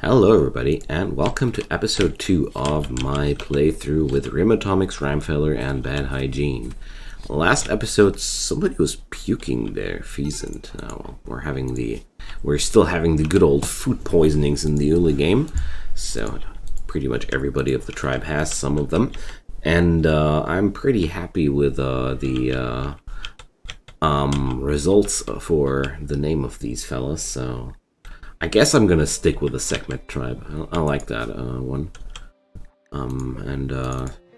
Hello everybody, and welcome to episode 2 of my playthrough with Rimatomics Rimefeller and Bad Hygiene. Last episode, somebody was puking there, pheasant. We're still having the good old food poisonings in the early game, so pretty much everybody of the tribe has some of them. And I'm pretty happy with the results for the name of these fellas, so I guess I'm gonna stick with the Sekhmet tribe. I like that one. And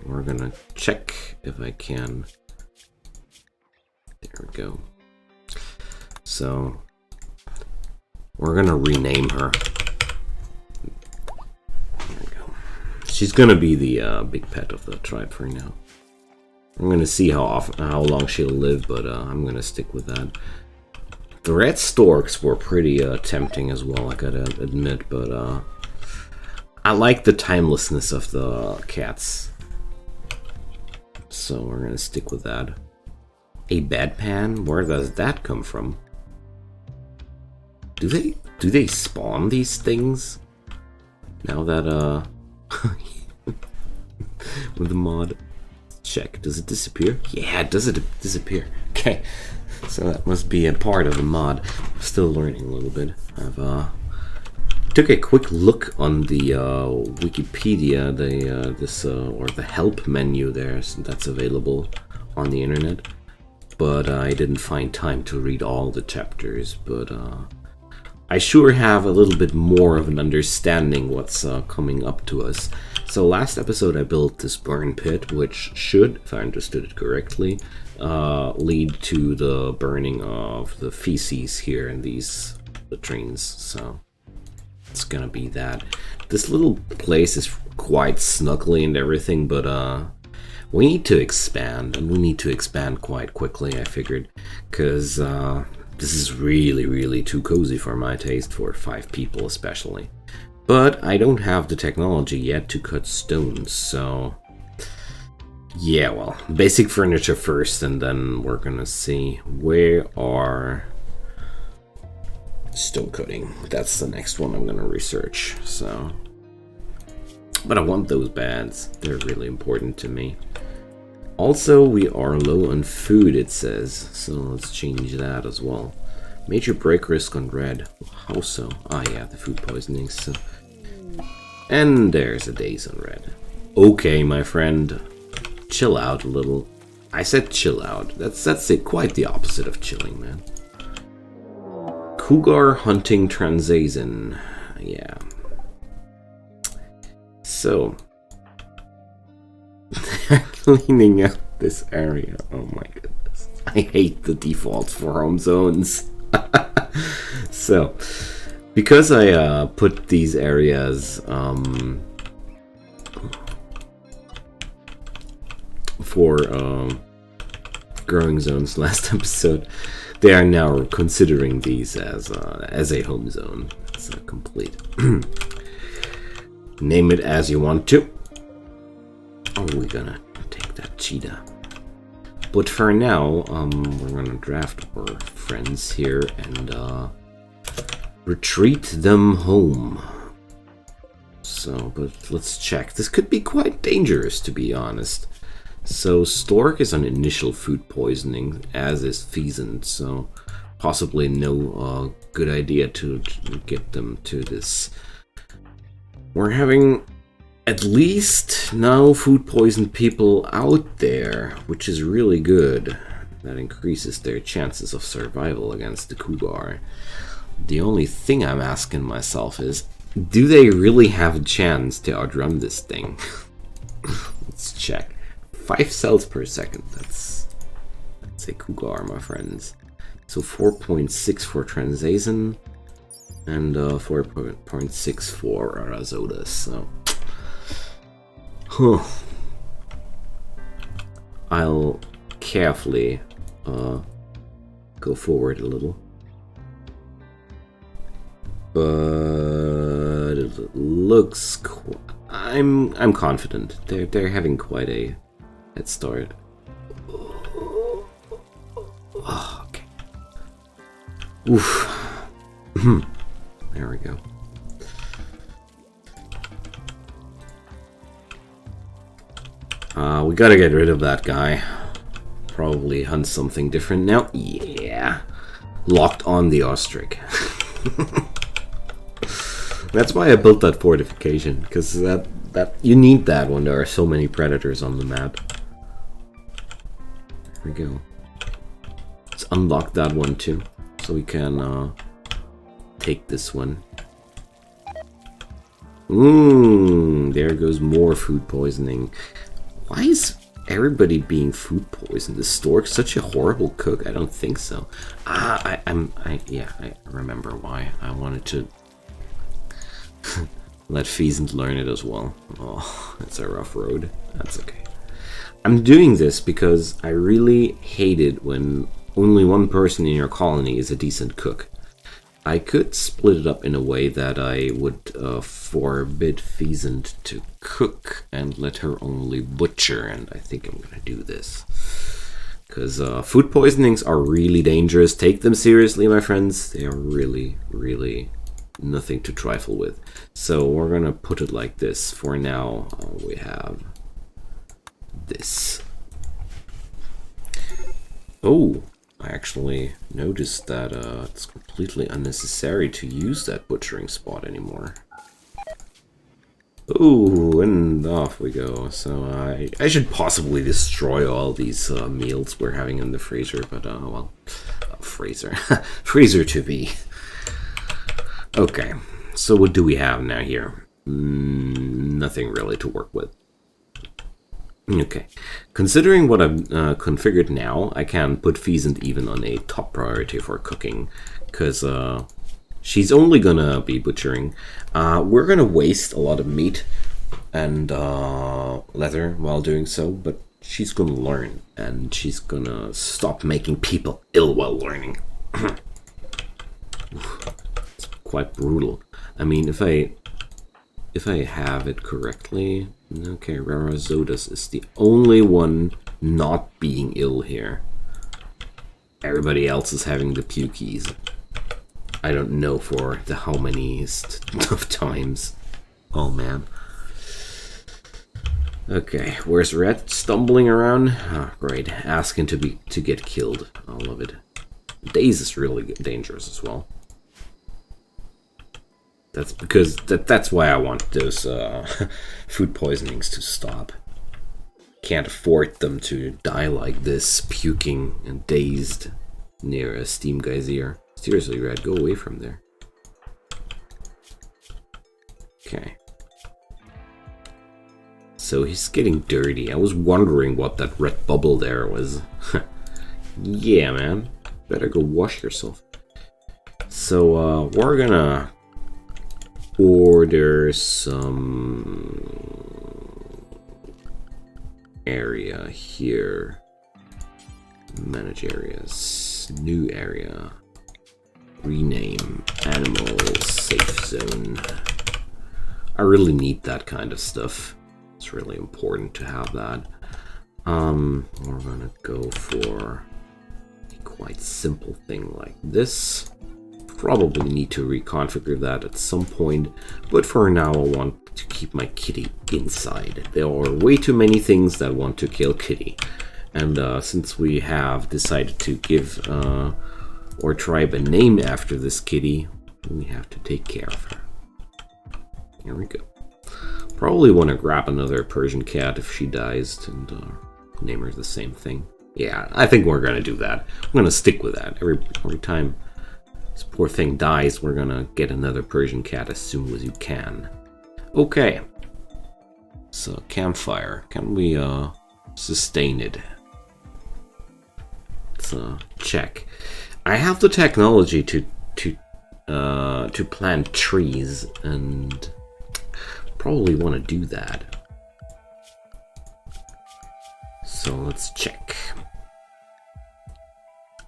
we're gonna check if I can. There we go. So we're gonna rename her. There we go. She's gonna be the big pet of the tribe for now. I'm gonna see how long she'll live, but I'm gonna stick with that. The red storks were pretty tempting as well, I gotta admit, but I like the timelessness of the cats. So we're gonna stick with that. A bedpan? Where does that come from? Do they spawn these things? Now that with the mod. Check. Does it disappear? Yeah, does it disappear? Okay. So that must be a part of the mod. I'm still learning a little bit. I've took a quick look on the Wikipedia, or the help menu there, so that's available on the internet. But I didn't find time to read all the chapters. But I sure have a little bit more of an understanding what's coming up to us. So last episode I built this burn pit, which should, if I understood it correctly, lead to the burning of the feces here in these latrines. So it's gonna be that. This little place is quite snuggly and everything, but we need to expand, and we need to expand quite quickly, I figured, because this is really too cozy for my taste, for 5 people especially. But I don't have the technology yet to cut stones, so yeah, well, basic furniture first, and then we're gonna see where are stone cutting. That's the next one I'm gonna research. So, but I want those beds. They're really important to me. Also, we are low on food, it says, so let's change that as well. Major break risk on red. How so? Ah, yeah, the food poisoning. So, and there's a days on red. Okay, my friend. Chill out a little. I said chill out. That's it. Quite the opposite of chilling, man. Cougar hunting Transazin. Yeah. So, cleaning out this area. Oh my goodness. I hate the defaults for home zones. So, because I put these areas for growing zones last episode, they are now considering these as a home zone. It's complete. Name it as you want to. Oh, we're gonna take that cheetah. But for now, we're gonna draft our friends here and retreat them home. So, but let's check. This could be quite dangerous, to be honest. So, Stork is on initial food poisoning, as is Pheasant, so possibly no good idea to get them to this. We're having at least now food poisoned people out there, which is really good. That increases their chances of survival against the Cougar. The only thing I'm asking myself is, do they really have a chance to outrun this thing? Let's check. 5 cells per second. That's a Cougar, my friends. So 4.6 for Transazin and 4.6 for Arazodas. So, I'll carefully go forward a little, but it looks. I'm confident. They're having quite a head start. Oh, okay. Oof. There we go. We gotta get rid of that guy. Probably hunt something different now. Yeah. Locked on the ostrich. That's why I built that fortification, because that you need that when there are so many predators on the map. There we go. Let's unlock that one too, so we can take this one. There goes more food poisoning. Why is everybody being food poisoned? Is Stork such a horrible cook? I don't think so. I remember why. I wanted to let Pheasant learn it as well. Oh, it's a rough road. That's okay. I'm doing this because I really hate it when only one person in your colony is a decent cook. I could split it up in a way that I would forbid Pheasant to cook and let her only butcher, and I think I'm gonna do this. Because food poisonings are really dangerous. Take them seriously, my friends. They are really, really nothing to trifle with. So we're gonna put it like this. For now, we have this. Oh, I actually noticed that it's completely unnecessary to use that butchering spot anymore. Oh, and off we go. So I should possibly destroy all these meals we're having in the freezer, but well, freezer. Freezer to be. Okay, so what do we have now here? Nothing really to work with. Okay, considering what I've configured now, I can put Pheasant even on a top priority for cooking, because she's only gonna be butchering. We're gonna waste a lot of meat and leather while doing so, but she's gonna learn, and she's gonna stop making people ill while learning. It's quite brutal. I mean, if I have it correctly, okay, Rarazodas is the only one not being ill here. Everybody else is having the pukies. I don't know for the how manyst of times. Oh man. Okay, where's Red stumbling around? Oh, great, asking to get killed. I love it. Daze is really dangerous as well. That's because that's why I want those food poisonings to stop. Can't afford them to die like this, puking and dazed near a steam geyser. Seriously, Red, go away from there. Okay. So he's getting dirty. I was wondering what that red bubble there was. Yeah, man. Better go wash yourself. So we're gonna order some area here. Manage areas. New area. Rename animal safe zone. I really need that kind of stuff. It's really important to have that. We're gonna go for a quite simple thing like this. Probably need to reconfigure that at some point, but for now I want to keep my kitty inside. There are way too many things that want to kill kitty, and since we have decided to give our tribe a name after this kitty, we have to take care of her. Here we go. Probably want to grab another Persian cat if she dies and name her the same thing. Yeah, I think we're gonna do that. I'm gonna stick with that. Every time this poor thing dies, we're gonna get another Persian cat as soon as you can. Okay. So, campfire. Can we sustain it? Let's check. I have the technology to plant trees, and probably want to do that. So let's check.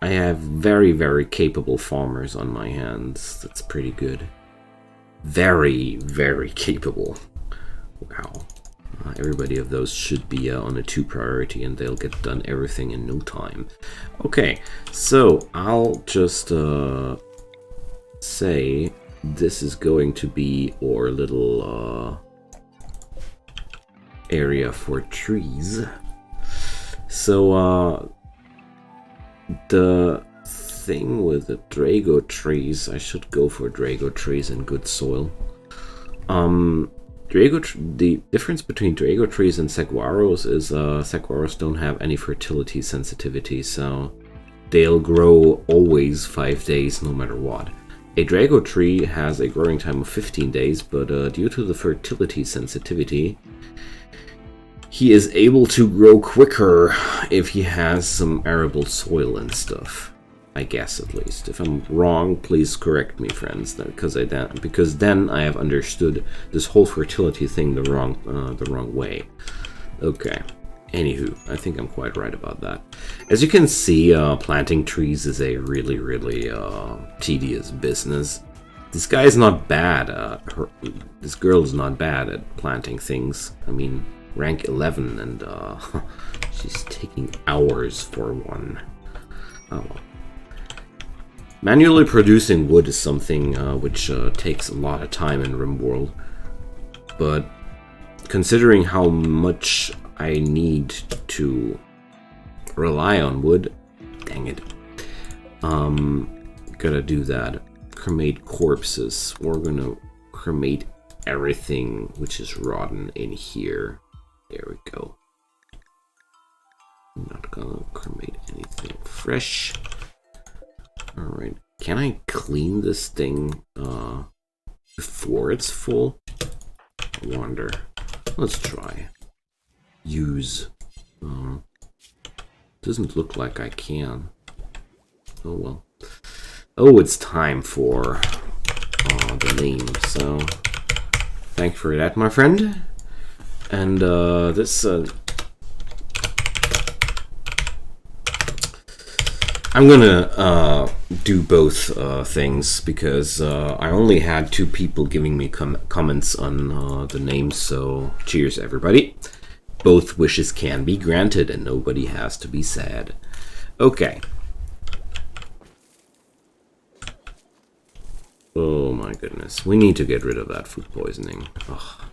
I have very, very capable farmers on my hands. That's pretty good. Very, very capable. Wow. Everybody of those should be on a 2 priority, and they'll get done everything in no time. Okay, so I'll just say this is going to be our little area for trees. So the thing with the Drago trees, I should go for Drago trees in good soil. The difference between Drago trees and saguaros is saguaros don't have any fertility sensitivity, so they'll grow always 5 days no matter what. A Drago tree has a growing time of 15 days, but due to the fertility sensitivity, he is able to grow quicker if he has some arable soil and stuff. I guess, at least. If I'm wrong, please correct me, friends, because then I have understood this whole fertility thing the wrong way. Okay. Anywho, I think I'm quite right about that. As you can see, planting trees is a really, really tedious business. This guy is not bad. This girl is not bad at planting things. I mean, rank 11, and she's taking hours for one. Oh well. Manually producing wood is something which takes a lot of time in Rimworld, but considering how much I need to rely on wood, dang it, gotta do that. Cremate corpses. We're gonna cremate everything which is rotten in here. There we go. I'm not gonna cremate anything fresh. Alright, can I clean this thing before it's full? I wonder. Let's try. Use. Doesn't look like I can. Oh well. Oh, it's time for the name, so thanks for that, my friend. And this I'm gonna do both things because I only had 2 people giving me comments on the names, so cheers everybody. Both wishes can be granted and nobody has to be sad. Okay. Oh my goodness, we need to get rid of that food poisoning. Ugh.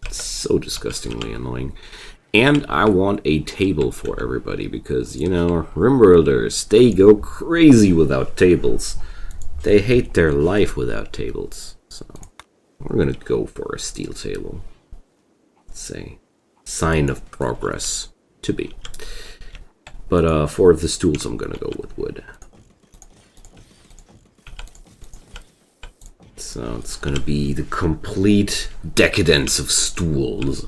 It's so disgustingly annoying. And I want a table for everybody because, you know, Rimworlders, they go crazy without tables. They hate their life without tables. So, we're gonna go for a steel table. Let's say, sign of progress to be. But for the stools, I'm gonna go with wood. So, it's gonna be the complete decadence of stools.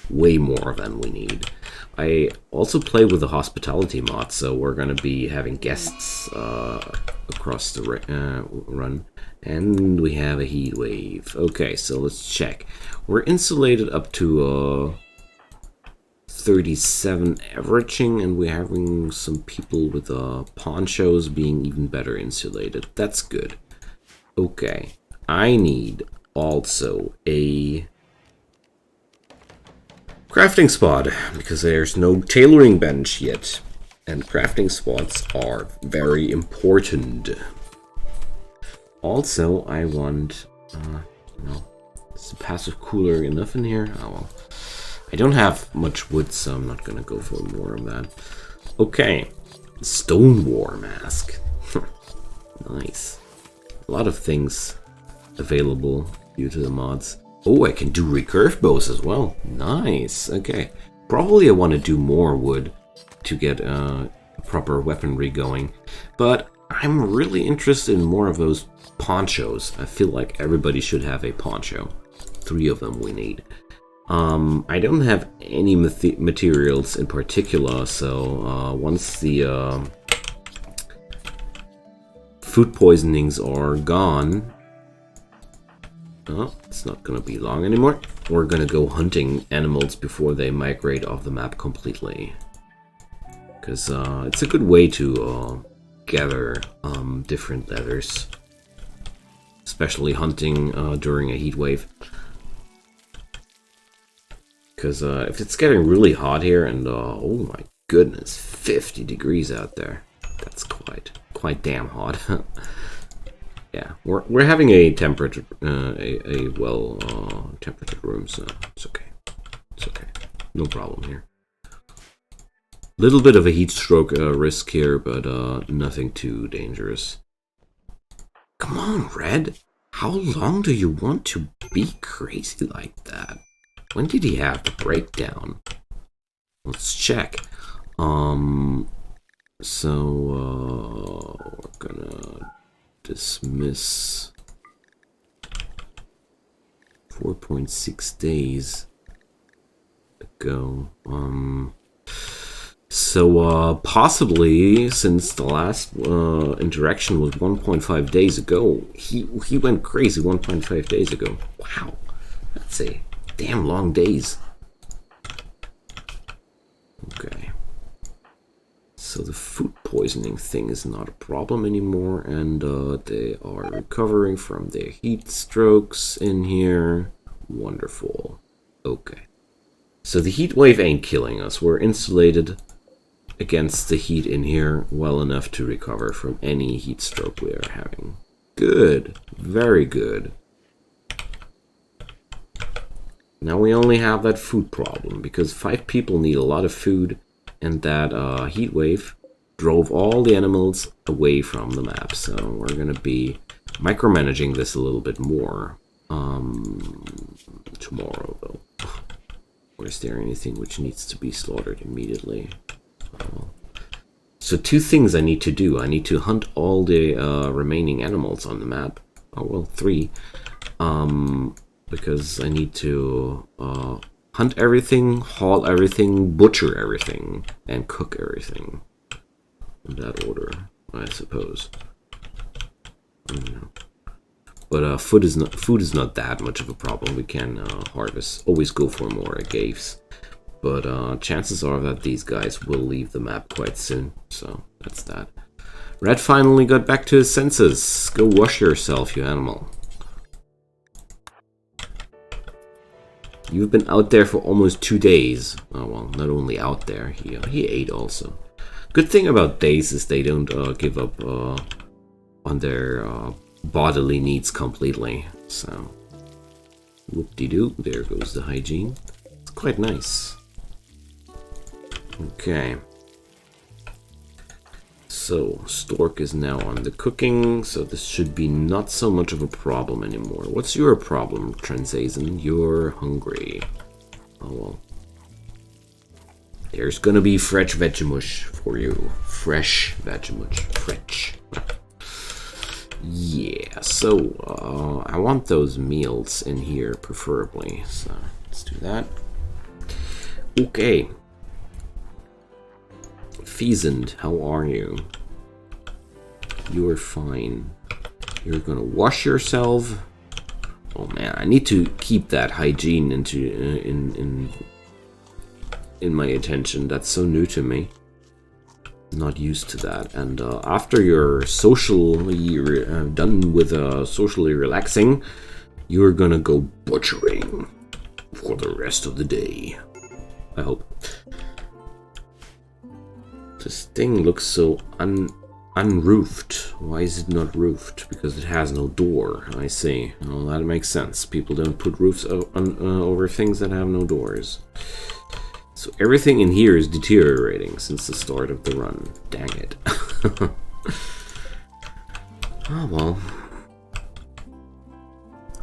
Way more than we need. I also play with the hospitality mod, so we're gonna be having guests across the run, and we have a heat wave. Okay, so let's check. We're insulated up to 37 averaging, and we're having some people with ponchos being even better insulated. That's good. Okay, I need also a crafting spot, because there's no tailoring bench yet, and crafting spots are very important. Also, I want, no, is the passive cooler enough in here? Oh well. I don't have much wood, so I'm not gonna go for more of that. Okay, Stone War mask. Nice. A lot of things available due to the mods. Oh, I can do recurve bows as well. Nice. Okay. Probably I want to do more wood to get proper weaponry going. But I'm really interested in more of those ponchos. I feel like everybody should have a poncho. 3 of them we need. I don't have any materials in particular, so once the food poisonings are gone, oh, it's not gonna be long anymore. We're gonna go hunting animals before they migrate off the map completely. Because it's a good way to gather different leathers. Especially hunting during a heat wave. Because if it's getting really hot here, and oh my goodness, 50 degrees out there. That's quite damn hot. Yeah, we're having a temperature, a well temperature room, so it's okay. It's no problem here. Little bit of a heat stroke risk here, but nothing too dangerous. Come on, Red. How long do you want to be crazy like that? When did he have the breakdown? Let's check. So we're gonna dismiss 4.6 days ago. So possibly since the last interaction was 1.5 days ago, he went crazy 1.5 days ago. Wow, that's a damn long days. Okay. So the food poisoning thing is not a problem anymore, and they are recovering from their heat strokes in here. Wonderful. Okay. So the heat wave ain't killing us. We're insulated against the heat in here well enough to recover from any heat stroke we are having. Good. Very good. Now we only have that food problem, because 5 people need a lot of food, and that heat wave drove all the animals away from the map. So we're going to be micromanaging this a little bit more tomorrow, though. Or is there anything which needs to be slaughtered immediately? So 2 things I need to do. I need to hunt all the remaining animals on the map. Oh, well, 3. Because I need to hunt everything, haul everything, butcher everything, and cook everything. In that order, I suppose. I don't know. But food is not that much of a problem. We can harvest. Always go for more agaves. But chances are that these guys will leave the map quite soon. So that's that. Red finally got back to his senses. Go wash yourself, you animal. You've been out there for almost 2 days. Oh well, not only out there, he ate also. Good thing about days is they don't give up on their bodily needs completely. So, whoop-de-doo, there goes the hygiene. It's quite nice. Okay. So, Stork is now on the cooking, so this should be not so much of a problem anymore. What's your problem, Transazen? You're hungry. Oh well. There's gonna be fresh vegemush for you. Fresh vegemush. Fresh. Yeah, so I want those meals in here, preferably. So, let's do that. Okay. Pheasant, how are you? You're fine. You're gonna wash yourself. Oh man, I need to keep that hygiene in my attention. That's so new to me. Not used to that. And after you're socially done with socially relaxing, you're gonna go butchering for the rest of the day. I hope. This thing looks so unroofed. Why is it not roofed? Because it has no door. I see. Well, that makes sense. People don't put roofs over things that have no doors. So everything in here is deteriorating since the start of the run. Dang it. Oh well.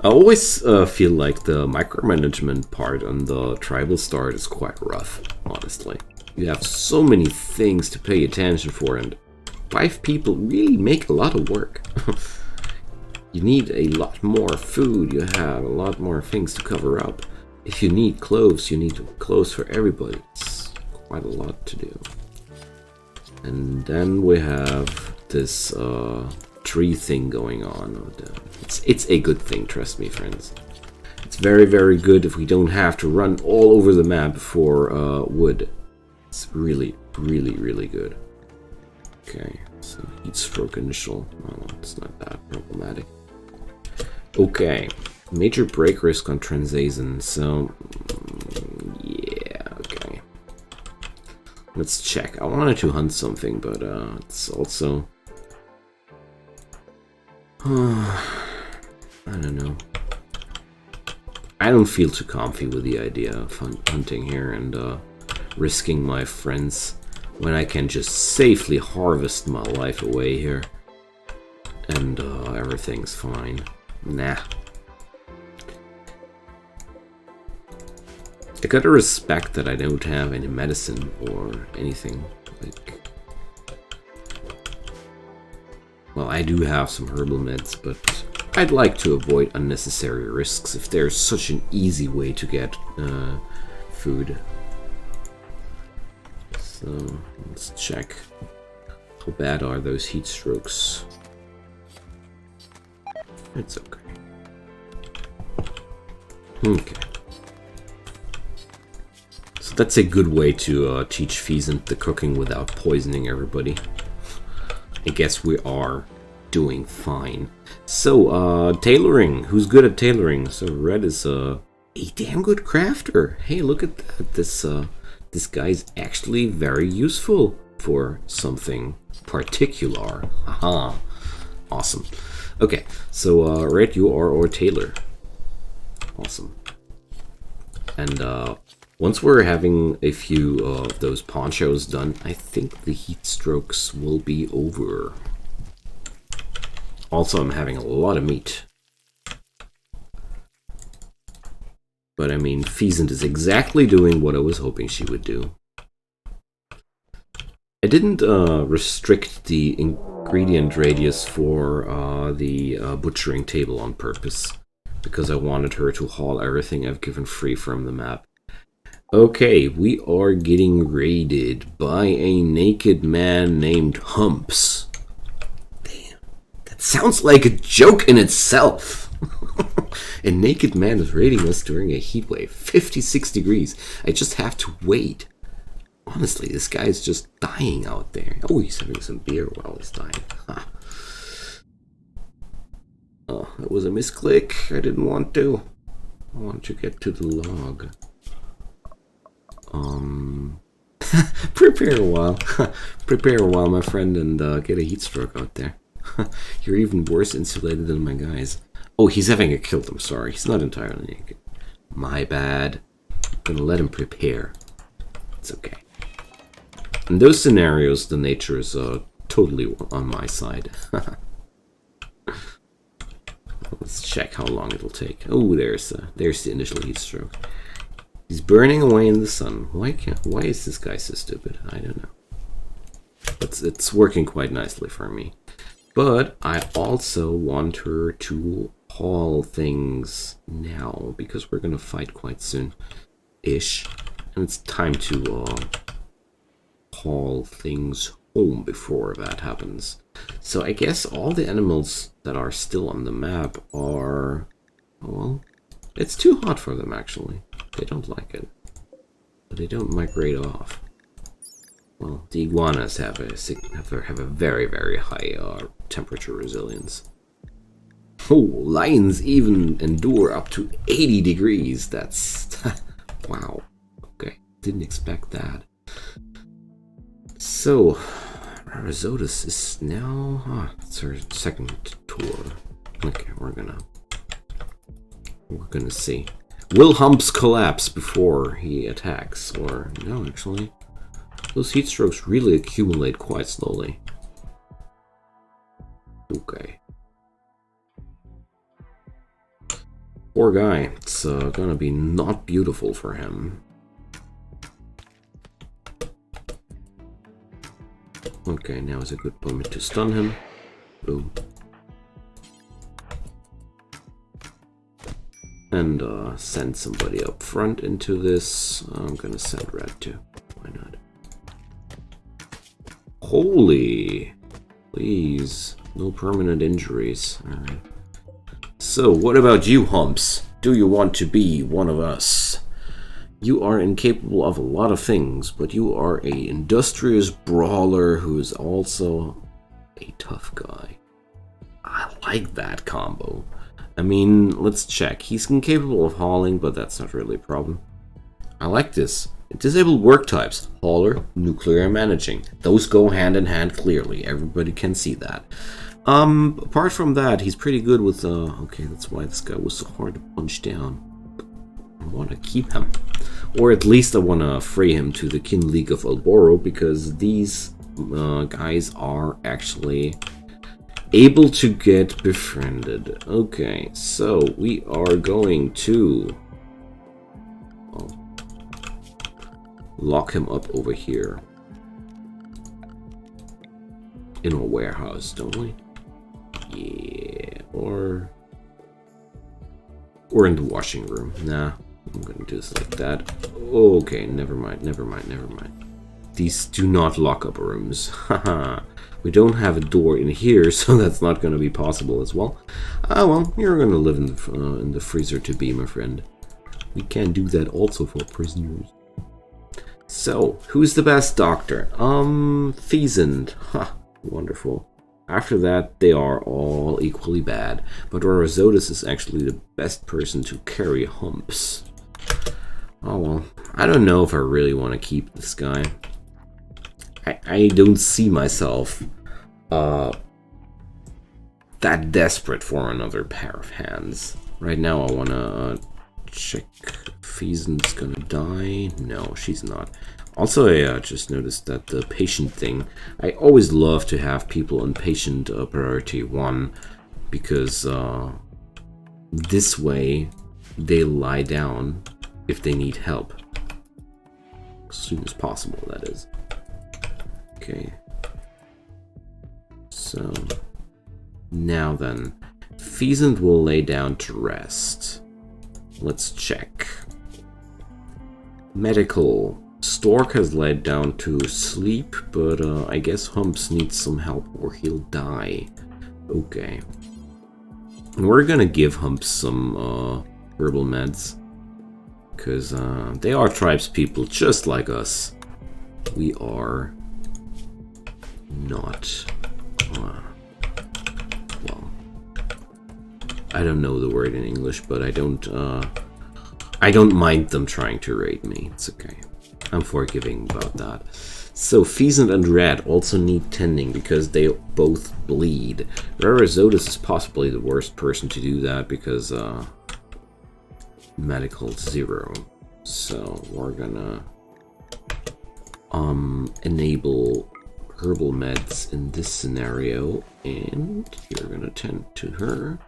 I always feel like the micromanagement part on the tribal start is quite rough, honestly. You have so many things to pay attention for, and 5 people really make a lot of work. You need a lot more food, you have a lot more things to cover up. If you need clothes, you need clothes for everybody. It's quite a lot to do. And then we have this tree thing going on. It's a good thing, trust me, friends. It's very, very good if we don't have to run all over the map for wood. It's really, really, really good. Okay, so heat stroke initial. Oh, it's not that problematic. Okay, major break risk on Transazen. So, yeah, okay. Let's check. I wanted to hunt something, but it's also... I don't know. I don't feel too comfy with the idea of hunting here and risking my friends when I can just safely harvest my life away here. And everything's fine. Nah. I gotta respect that I don't have any medicine or anything. Like, well, I do have some herbal meds, but I'd like to avoid unnecessary risks if there's such an easy way to get food. So, let's check. How bad are those heat strokes? It's okay. Okay. So that's a good way to teach Pheasant the cooking without poisoning everybody. I guess we are doing fine. So, tailoring. Who's good at tailoring? So Red is a damn good crafter. Hey, look at that. This guy's actually very useful for something particular. Haha. Awesome. Okay, so Red, you are our tailor. Awesome. And once we're having a few of those ponchos done, I think the heat strokes will be over. Also, I'm having a lot of meat. But I mean, Pheasant is exactly doing what I was hoping she would do. I didn't restrict the ingredient radius for the butchering table on purpose, because I wanted her to haul everything I've given free from the map. Okay, we are getting raided by a naked man named Humps. Damn, that sounds like a joke in itself. A naked man is raiding us during a heat wave, 56 degrees. I just have to wait. Honestly, this guy is just dying out there. Oh, he's having some beer while he's dying. Huh. Oh, that was a misclick. I didn't want to. I want to get to the log. Prepare a while. Prepare a while, my friend, and get a heat stroke out there. You're even worse insulated than my guys. Oh, he's having a kilt, I'm sorry. He's not entirely naked. My bad. I'm gonna let him prepare. It's okay. In those scenarios, the nature is totally on my side. Let's check how long it'll take. Oh, there's the initial heat stroke. He's burning away in the sun. Why is this guy so stupid? I don't know. It's working quite nicely for me. But I also want her to haul things now, because we're gonna fight quite soon-ish. And it's time to haul things home before that happens. So I guess all the animals that are still on the map are... well, it's too hot for them, actually. They don't like it. But they don't migrate off. Well, the iguanas have a very, very high temperature resilience. Oh, lions even endure up to 80 degrees. That's... wow. Okay, didn't expect that. So, Rarizotus is now... it's her second tour. Okay, we're gonna see. Will Humps collapse before he attacks? Or, no, actually. Those heat strokes really accumulate quite slowly. Okay. Poor guy. It's gonna be not beautiful for him. Okay, now is a good moment to stun him. Boom. And send somebody up front into this. I'm gonna send Red too. Why not? Holy! Please. No permanent injuries. Alright. So, what about you, Humps? Do you want to be one of us? You are incapable of a lot of things, but you are an industrious brawler who is also a tough guy. I like that combo. I mean, let's check. He's incapable of hauling, but that's not really a problem. I like this. Disabled work types. Hauler, nuclear, and managing. Those go hand in hand clearly. Everybody can see that. Apart from that, he's pretty good with... okay, that's why this guy was so hard to punch down. want to keep him. Or at least I want to free him to the Kin League of Alboro, because these guys are actually able to get befriended. Okay, so we are going to lock him up over here in a warehouse, don't we? Yeah, or in the washing room. Nah, I'm gonna do this like that. Okay, never mind. These do not lock up rooms. Haha. We don't have a door in here, so that's not gonna be possible as well. Ah, well, you're gonna live in the freezer to be, my friend. We can do that also for prisoners. So, who's the best doctor? Pheasant. Ha, wonderful. After that, they are all equally bad. But Rarazotus is actually the best person to carry humps. Oh well, I don't know if I really want to keep this guy. I don't see myself that desperate for another pair of hands. Right now I want to check. Pheasant's gonna die. No, she's not. Also, I just noticed that the patient thing, I always love to have people on patient priority 1, because this way they lie down if they need help. As soon as possible, that is. Okay. So, now then, Pheasant will lay down to rest. Let's check. Medical. Stork has laid down to sleep, but I guess Humps needs some help or he'll die. Okay. And we're gonna give Humps some herbal meds, because they are tribes people just like us. We are not. Well, I don't know the word in English, but I don't mind them trying to raid me. It's okay. I'm forgiving about that. So Pheasant and Red also need tending because they both bleed. Rarazotus is possibly the worst person to do that because medical 0. So we're gonna enable herbal meds in this scenario, and you're gonna tend to her.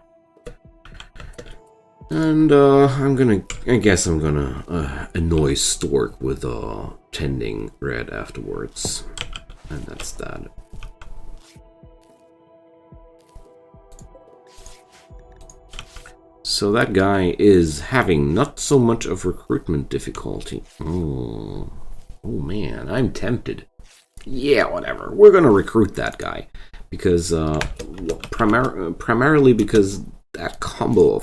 And I guess I'm gonna annoy Stork with tending Red afterwards. And that's that. So that guy is having not so much of recruitment difficulty. Oh man, I'm tempted. Yeah, whatever. We're gonna recruit that guy. Because, primarily because that combo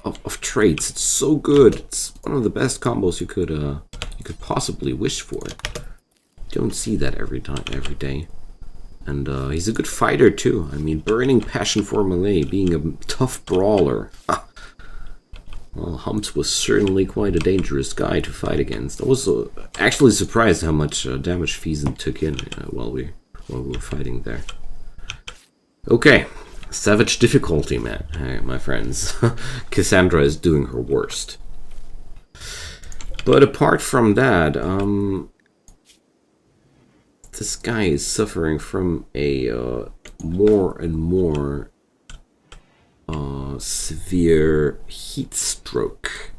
of traits, it's so good. It's one of the best combos you could possibly wish for. Don't see that every day. And he's a good fighter too. I mean, burning passion for melee, being a tough brawler. Well, Humps was certainly quite a dangerous guy to fight against. I was actually surprised how much damage Pheasant took in while we were fighting there. Okay. Savage difficulty, man. Hey, my friends. Cassandra is doing her worst. But apart from that, this guy is suffering from a more and more severe heat stroke.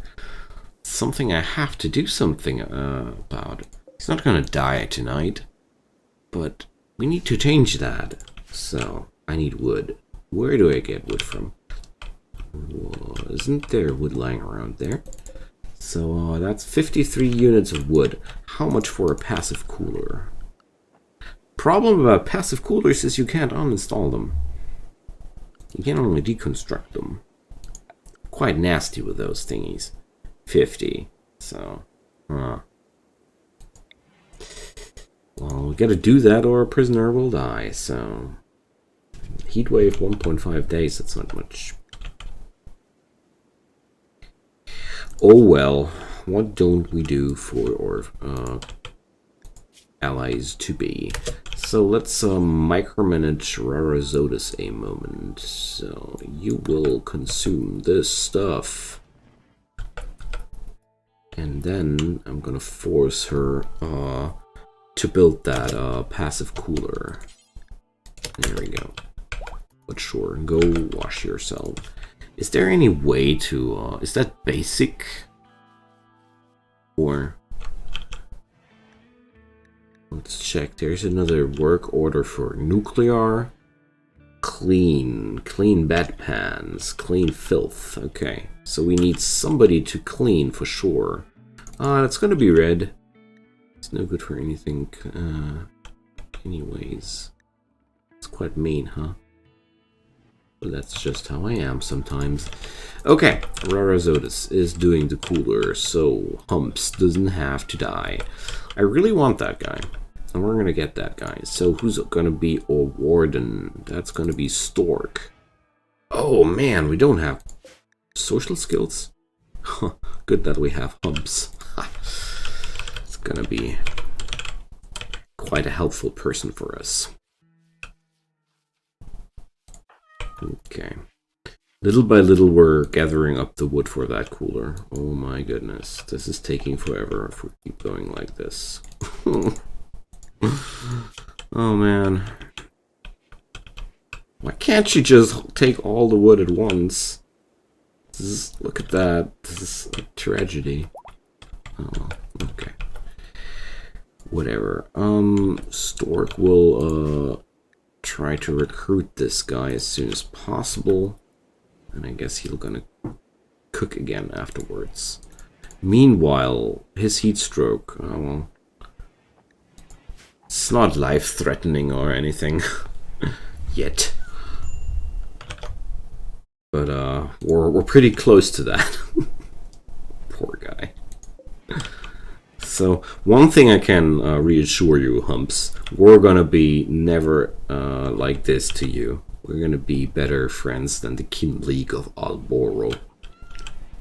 Something I have to do something about. He's not gonna die tonight, but we need to change that. So I need wood. Where do I get wood from? Isn't there wood lying around there? So that's 53 units of wood. How much for a passive cooler? Problem about passive coolers is you can't uninstall them. You can only deconstruct them. Quite nasty with those thingies. 50. So, well, we gotta do that or a prisoner will die, so... Heatwave 1.5 days, that's not much. Oh well, what don't we do for our allies to be? So let's micromanage Rarazotus a moment. So you will consume this stuff. And then I'm gonna force her to build that passive cooler. There we go. But sure, go wash yourself. Is there any way to, is that basic? Or, let's check. There's another work order for nuclear. Clean bedpans, clean filth. Okay, so we need somebody to clean for sure. That's gonna be red. It's no good for anything. Anyways, it's quite mean, huh? But that's just how I am sometimes. Okay, Rarazotus is doing the cooler, so Humps doesn't have to die. I really want that guy. And we're gonna get that guy. So who's gonna be a warden? That's gonna be Stork. Oh man, we don't have social skills? Good that we have Humps. It's gonna be quite a helpful person for us. Okay. Little by little we're gathering up the wood for that cooler. Oh my goodness. This is taking forever if we keep going like this. Oh man. Why can't you just take all the wood at once? Look at that. This is a tragedy. Oh, okay. Whatever. Stork will try to recruit this guy as soon as possible. And I guess he's gonna cook again afterwards. Meanwhile, his heat stroke, oh well. It's not life-threatening or anything. Yet. But we're pretty close to that. Poor guy. So, one thing I can reassure you, Humps, we're gonna be never like this to you. We're gonna be better friends than the Kin League of Alboro.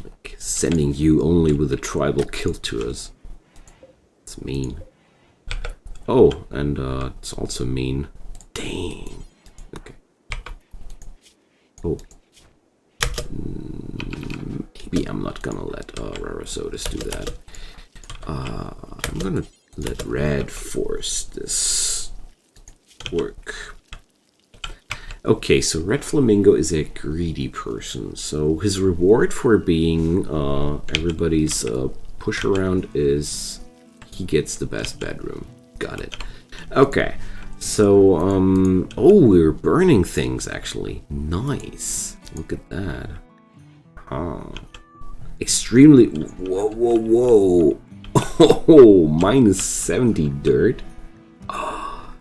Like, sending you only with a tribal kilt to us. It's mean. Oh, and it's also mean. Dang. Okay. Oh. Maybe I'm not gonna let Rarazotus do that. I'm gonna let Red force this work. Okay, so Red Flamingo is a greedy person. So his reward for being everybody's push around is he gets the best bedroom. Got it. Okay, so oh, we're burning things actually. Nice. Look at that. Huh. Extremely. Whoa, whoa, whoa. Oh, minus 70 dirt. Oh,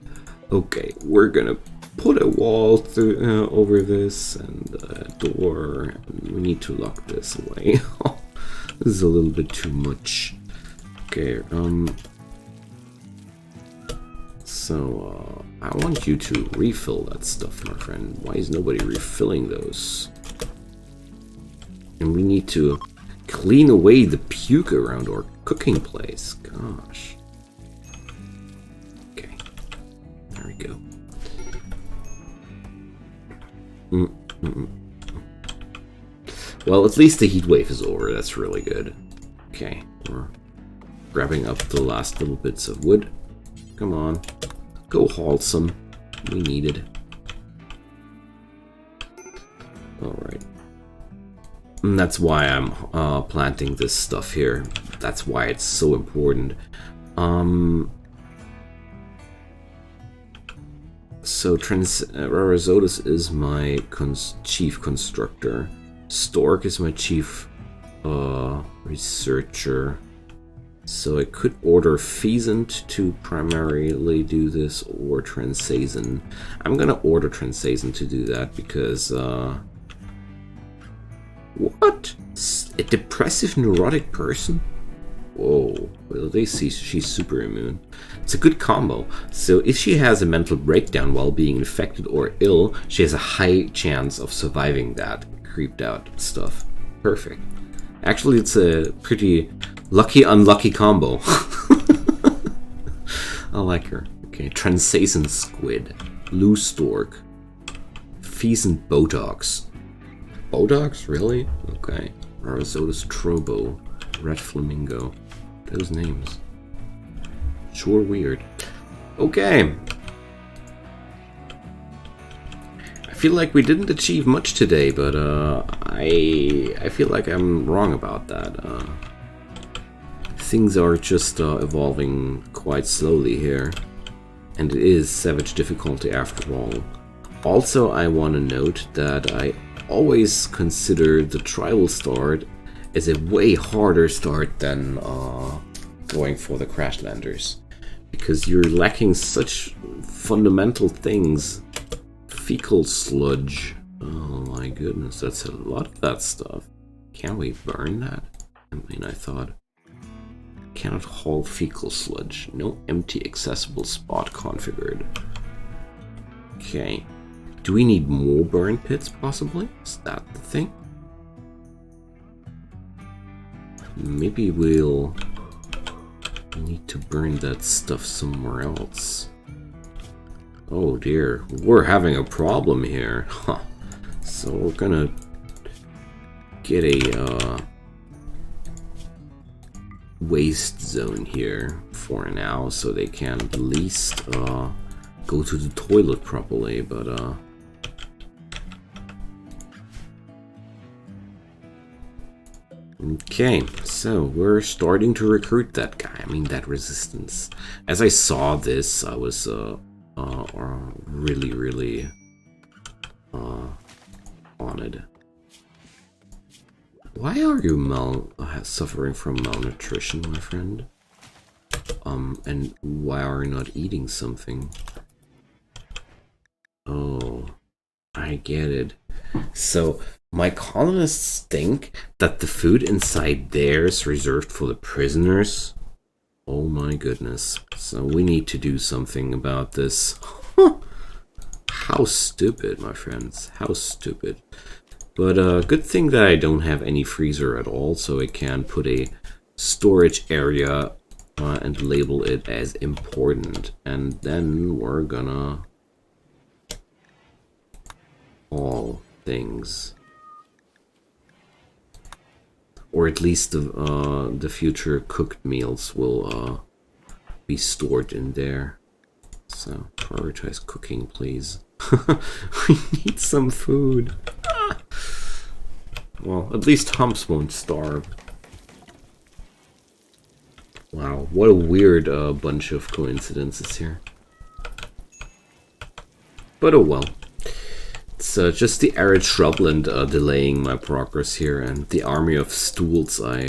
okay, we're gonna put a wall through over this and a door. And we need to lock this away. This is a little bit too much. Okay, so I want you to refill that stuff, my friend. Why is nobody refilling those? And we need to clean away the puke around our cooking place. Gosh. Okay. There we go. Well, at least the heat wave is over. That's really good. Okay. We're grabbing up the last little bits of wood. Come on. Go haul some. We need it. Alright. And that's why I'm planting this stuff here. That's why it's so important. So Rarazotus is my chief constructor. Stork is my chief researcher. So I could order Pheasant to primarily do this, or Transazon. I'm gonna order Transazon to do that because what? A depressive neurotic person? Whoa, well they see she's super immune. It's a good combo. So if she has a mental breakdown while being infected or ill, she has a high chance of surviving that creeped out stuff. Perfect. Actually, it's a pretty lucky unlucky combo. I like her. Okay, Transazon Squid, Blue Stork, Pheasant Botox. Botox? Really? Okay. Rarazotus Trobo. Red Flamingo. Those names. Sure weird. Okay. I feel like we didn't achieve much today, but I feel like I'm wrong about that. Things are just evolving quite slowly here. And it is Savage difficulty after all. Also, I want to note that I always consider the tribal start as a way harder start than going for the Crashlanders. Because you're lacking such fundamental things. Fecal sludge. Oh my goodness, that's a lot of that stuff. Can we burn that? I mean, I thought... Cannot haul fecal sludge. No empty accessible spot configured. Okay. Do we need more burn pits, possibly? Is that the thing? Maybe we'll need to burn that stuff somewhere else. Oh dear, we're having a problem here. Huh. So we're gonna get a waste zone here for now, so they can at least go to the toilet properly, but okay, so we're starting to recruit that guy. I mean, that resistance. As I saw this, I was really honored. Why are you suffering from malnutrition, my friend? And why are you not eating something? Oh, I get it. So, my colonists think that the food inside there is reserved for the prisoners? Oh my goodness. So we need to do something about this. How stupid, my friends. How stupid. But good thing that I don't have any freezer at all, so I can put a storage area and label it as important. And then we're gonna all things, or at least the future cooked meals will be stored in there. So prioritize cooking, please. We need some food. Well, at least Humps won't starve. Wow, what a weird bunch of coincidences here. But oh well. It's just the Arid Shrubland delaying my progress here, and the army of stools I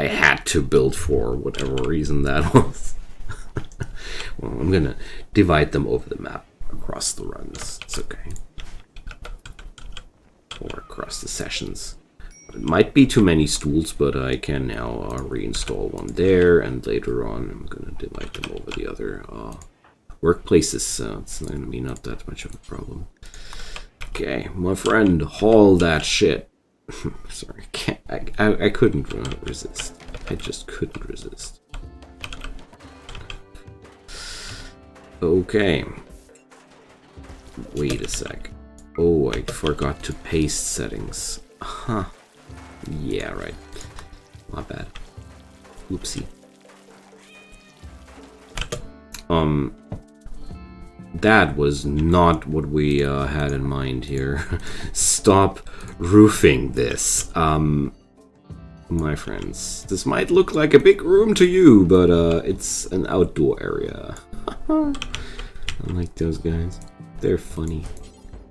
had to build for whatever reason that was. Well, I'm gonna divide them over the map across the runs. It's okay. Or across the sessions. It might be too many stools, but I can now reinstall one there, and later on I'm gonna divide them over the other workplaces, so it's gonna be not that much of a problem. Okay, my friend, haul that shit. Sorry, I couldn't resist. I just couldn't resist. Okay. Wait a sec. Oh, I forgot to paste settings. Huh. Yeah, right. Not bad. Oopsie. That was not what we had in mind here. Stop roofing this. My friends, this might look like a big room to you, but it's an outdoor area. I like those guys. They're funny.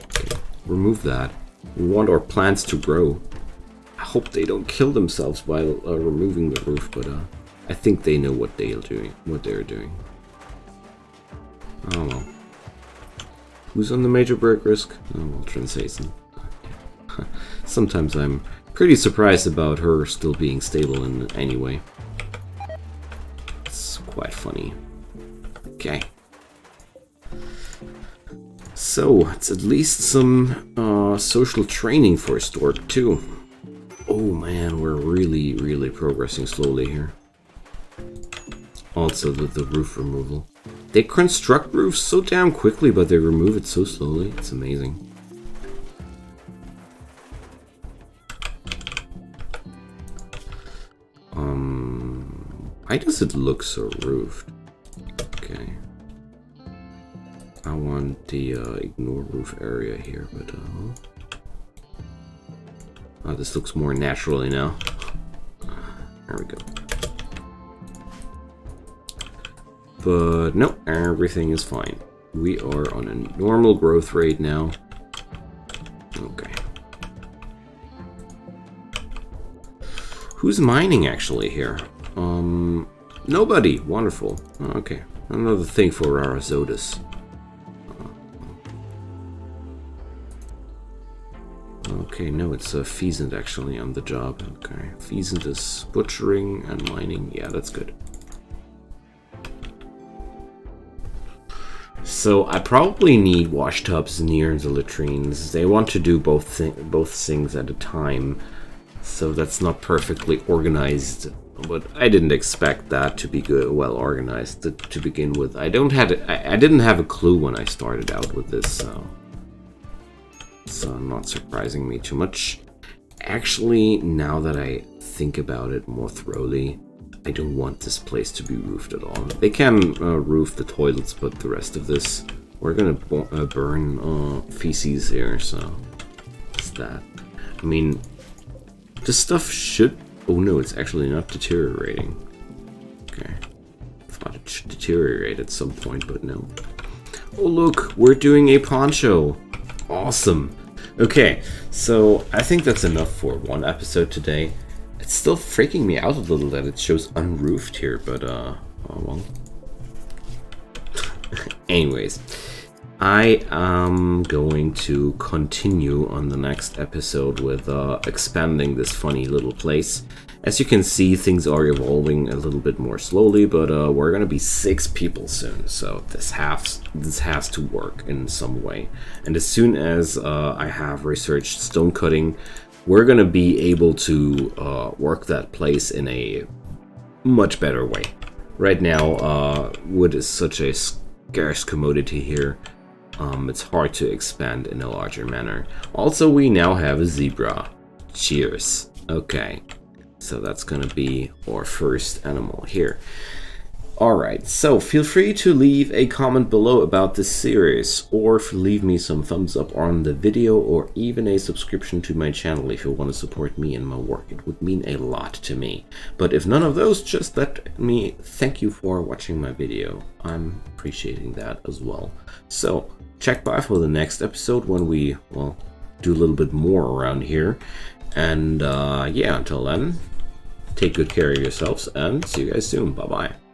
Okay, remove that. We want our plants to grow. I hope they don't kill themselves while removing the roof, but I think they know what they're doing. Oh well. Who's on the major break risk? Oh well, Transason. Sometimes I'm pretty surprised about her still being stable in any way. It's quite funny. Okay. So, it's at least some social training for Stork too. Oh man, we're really progressing slowly here. Also, the roof removal. They construct roofs so damn quickly, but they remove it so slowly. It's amazing. Why does it look so roofed? Okay. I want the ignore roof area here, but oh, this looks more naturally now. There we go. But no, everything is fine. We are on a normal growth rate now. Okay. Who's mining actually here? Nobody. Wonderful. Okay. Another thing for Arizodus. Okay, no, it's Pheasant actually on the job. Okay, Pheasant is butchering and mining. Yeah, that's good. So I probably need wash tubs near the latrines. They want to do both things at a time, so that's not perfectly organized. But I didn't expect that to be well organized to begin with. I didn't have a clue when I started out with this, so not surprising me too much. Actually, now that I think about it more thoroughly, I don't want this place to be roofed at all. They can roof the toilets, but the rest of this, we're gonna burn feces here, so it's that. I mean, this stuff should... Oh no, it's actually not deteriorating. Okay. I thought it should deteriorate at some point, but no. Oh look, we're doing a poncho. Awesome. Okay, so I think that's enough for one episode today. It's still freaking me out a little that it shows unroofed here, but oh well. Anyways, I am going to continue on the next episode with expanding this funny little place. As you can see, things are evolving a little bit more slowly, but we're gonna be 6 people soon, so this has to work in some way. And as soon as I have researched stone cutting, we're gonna be able to work that place in a much better way. Right now, wood is such a scarce commodity here. It's hard to expand in a larger manner. Also, we now have a zebra. Cheers. Okay. So that's gonna be our first animal here. Alright, so feel free to leave a comment below about this series, or leave me some thumbs up on the video, or even a subscription to my channel if you want to support me and my work. It would mean a lot to me. But if none of those, just let me thank you for watching my video. I'm appreciating that as well. So check back for the next episode when we, well, do a little bit more around here. And yeah, until then, take good care of yourselves and see you guys soon. Bye bye.